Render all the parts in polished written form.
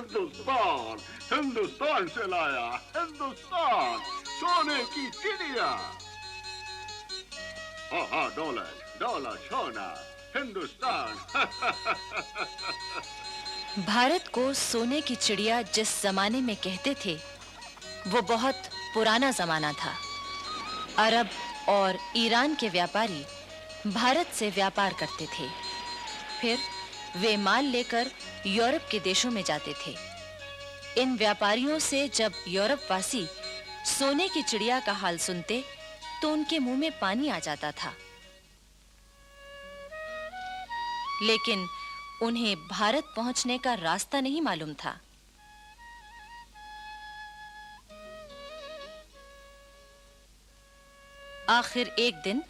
हिंदुस्तान, हिंदुस्तान से लाया, हिंदुस्तान, सोने की चिड़िया। हाँ, डॉलर, डॉलर, सोना, हिंदुस्तान। भारत को सोने की चिड़िया जिस जमाने में कहते थे, वो बहुत पुराना जमाना था। अरब और ईरान के व्यापारी भारत से व्यापार करते थे। फिर वे माल लेकर यूरोप के देशों में जाते थे। इन व्यापारियों से जब यूरोप वासी सोने की चिड़िया का हाल सुनते, तो उनके मुंह में पानी आ जाता था। लेकिन उन्हें भारत पहुंचने का रास्ता नहीं मालूम था। आखिर एक दिन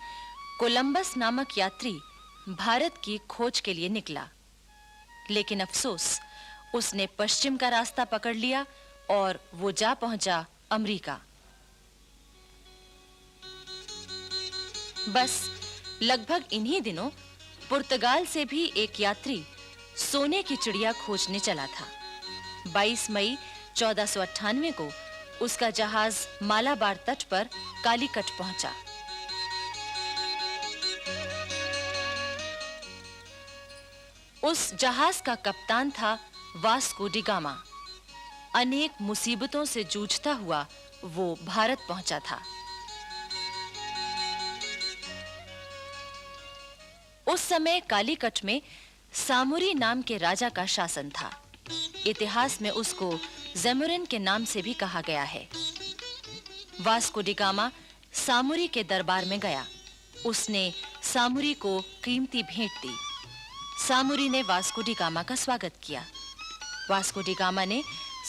कोलंबस नामक यात्री भारत की खोज के लिए निकला, लेकिन अफसोस, उसने पश्चिम का रास्ता पकड़ लिया और वो जा पहुंचा अमेरिका। बस लगभग इन्हीं दिनों पुर्तगाल से भी एक यात्री सोने की चिड़िया खोजने चला था। 22 मई 1498 को उसका जहाज मालाबार तट पर कालीकट पहुंचा। उस जहाज का कप्तान था वास्को डी गामा। अनेक मुसीबतों से जूझता हुआ वो भारत पहुंचा था। उस समय कालीकट में सामुरी नाम के राजा का शासन था। इतिहास में उसको ज़ेमुरिन के नाम से भी कहा गया है। वास्को डी गामा सामुरी के दरबार में गया। उसने सामुरी को कीमती भेंट दी। सामुरी ने वास्को डी गामा का स्वागत किया। वास्को डी गामा ने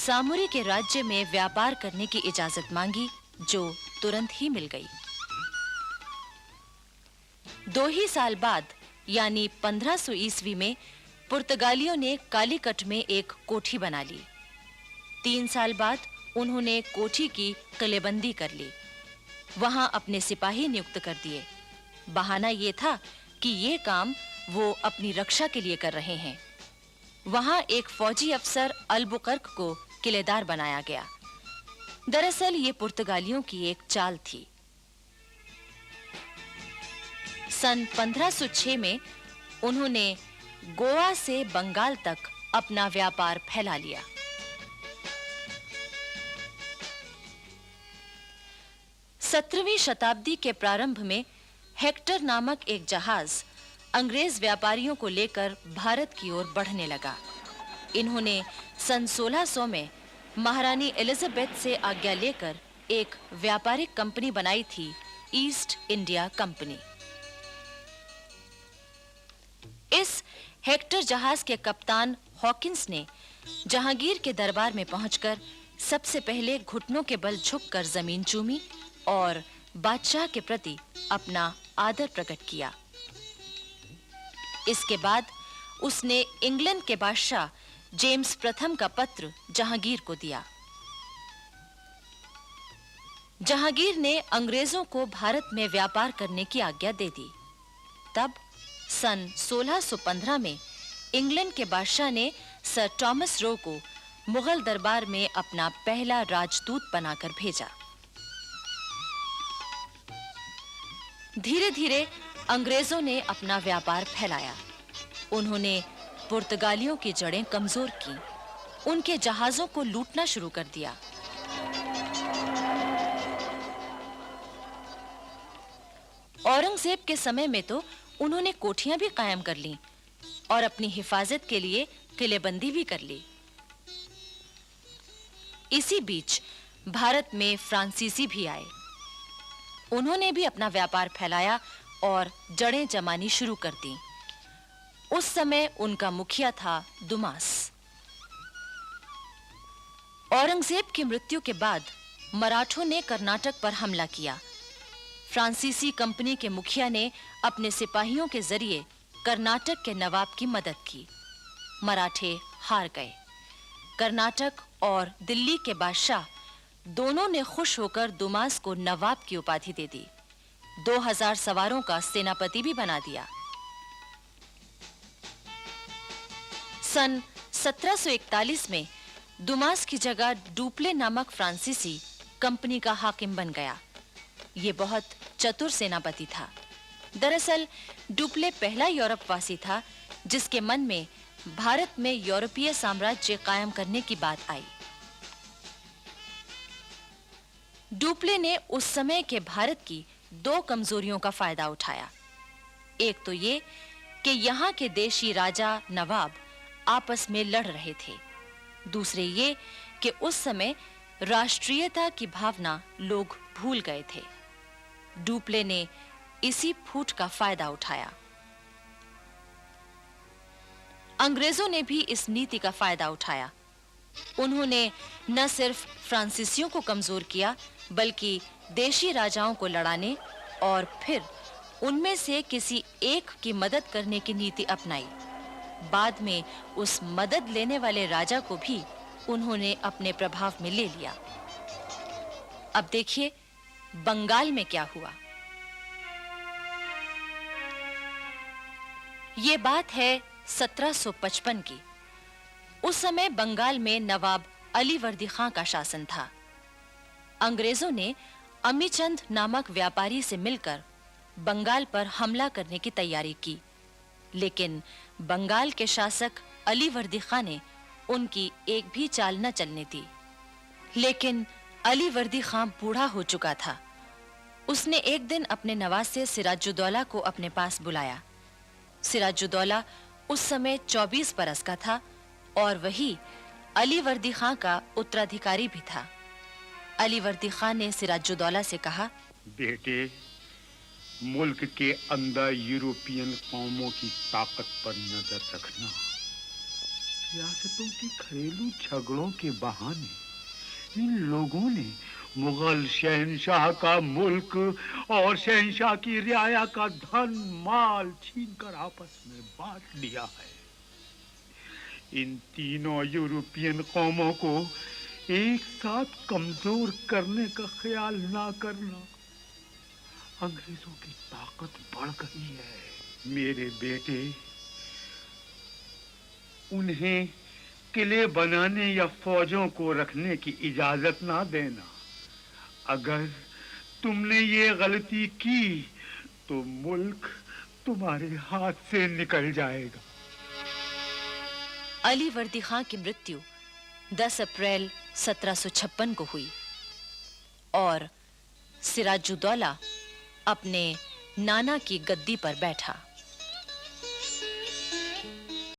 सामुरी के राज्य में व्यापार करने की इजाजत मांगी, जो तुरंत ही मिल गई। 2 ही साल बाद, यानी 1500 ईस्वी में, पुर्तगालियों ने कालीकट में एक कोठी बना ली। 3 साल बाद उन्होंने कोठी की किलेबंदी कर ली। वहां अपने सिपाही नियुक्त कर दिए। बहाना यह था कि ये काम वो अपनी रक्षा के लिए कर रहे हैं। वहां एक फौजी अफसर अल्बुकर्क को किलेदार बनाया गया। दरअसल ये पुर्तगालियों की एक चाल थी। सन 1506 में उन्होंने गोवा से बंगाल तक अपना व्यापार फैला लिया। सत्रहवीं शताब्दी के प्रारंभ में हेक्टर नामक एक जहाज अंग्रेज व्यापारियों को लेकर भारत की ओर बढ़ने लगा। इन्होंने सन 1600 में महारानी एलिजाबेथ से आज्ञा लेकर एक व्यापारिक कंपनी बनाई थी, ईस्ट इंडिया कंपनी। इस हेक्टर जहाज के कप्तान हॉकिंस ने जहांगीर के दरबार में पहुंचकर सबसे पहले घुटनों के बल झुककर जमीन चूमी और बादशाह के प्रति अपना आदर प्रकट किया। इसके बाद उसने इंग्लैंड के बादशाह जेम्स प्रथम का पत्र जहांगीर को दिया। जहांगीर ने अंग्रेजों को भारत में व्यापार करने की आज्ञा दे दी। तब सन 1615 में इंग्लैंड के बादशाह ने सर थॉमस रो को मुगल दरबार में अपना पहला राजदूत बनाकर भेजा। धीरे-धीरे अंग्रेजों ने अपना व्यापार फैलाया। उन्होंने पुर्तगालियों की जड़ें कमजोर की, उनके जहाजों को लूटना शुरू कर दिया। औरंगजेब के समय में तो उन्होंने कोठियां भी कायम कर लीं और अपनी हिफाजत के लिए किलेबंदी भी कर ली। इसी बीच भारत में फ्रांसीसी भी आए। उन्होंने भी अपना व्यापार फैलाया और जड़ें जमानी शुरू कर दी। उस समय उनका मुखिया था दुमास। औरंगजेब की मृत्यु के बाद मराठों ने कर्नाटक पर हमला किया। फ्रांसीसी कंपनी के मुखिया ने अपने सिपाहियों के जरिए कर्नाटक के नवाब की मदद की। मराठे हार गए। कर्नाटक और दिल्ली के बादशाह दोनों ने खुश होकर दुमास को नवाब की उपाधि दे दी। 2000 सवारों का सेनापति भी बना दिया। सन 1741 में दुमास की जगह डुप्ले नामक फ्रांसीसी कंपनी का हाकिम बन गया। ये बहुत चतुर सेनापति था। दरअसल डुप्ले पहला यूरोपवासी था जिसके मन में भारत में यूरोपीय साम्राज्य कायम करने की बात आई। डुप्ले ने उस समय के भारत की दो कमजोरियों का फायदा उठाया। एक तो ये कि यहाँ के देशी राजा नवाब आपस में लड़ रहे थे। दूसरे ये कि उस समय राष्ट्रीयता की भावना लोग भूल गए थे। डुप्ले ने इसी फूट का फायदा उठाया। अंग्रेजों ने भी इस नीति का फायदा उठाया। उन्होंने न सिर्फ फ्रांसीसियों को कमजोर किया बल्कि देशी राजाओं को लड़ाने और फिर उनमें से किसी एक की मदद करने की नीति अपनाई। बाद में उस मदद लेने वाले राजा को भी उन्होंने अपने प्रभाव में ले लिया। अब देखिए बंगाल में क्या हुआ। ये बात है 1755 की। उस समय बंगाल में नवाब अलीवर्दी खां का शासन था। अंग्रेजों ने अमीचंद नामक व्यापारी से मिलकर बंगाल पर हमला करने की तैयारी की, लेकिन बंगाल के शासक अलीवर्दी खां ने उनकी एक भी चाल न चलने दी। लेकिन अलीवर्दी खां बूढ़ा हो चुका था। उसने एक दिन अपने नवासे सिराजुद्दौला को अपने पास बुलाया। सिराजुद्दौला उस समय 24 बरस का था और वही अलीवर्दी खां का उत्तराधिकारी भी था। अलीवर्दी खां ने सिराजुद्दौला से कहा, बेटे, मुल्क के अंदर यूरोपियन कौमों की ताकत पर नजर रखना। रियासतों के घरेलू झगड़ों के बहाने इन लोगों ने मुगल शहंशाह का मुल्क और शहंशाह की रियाया का धन माल छीनकर आपस में बांट लिया है। इन तीनों यूरोपियन कौमों को एक साथ कमजोर करने का ख्याल ना करना। अंग्रेजों की ताकत बढ़ गई है। मेरे बेटे, उन्हें किले बनाने या फौजों को रखने की इजाजत ना देना। अगर तुमने ये गलती की तो मुल्क तुम्हारे हाथ से निकल जाएगा। अलीवर्दी खां की मृत्यु 10 अप्रैल 1756 को हुई और सिराजुद्दौला अपने नाना की गद्दी पर बैठा।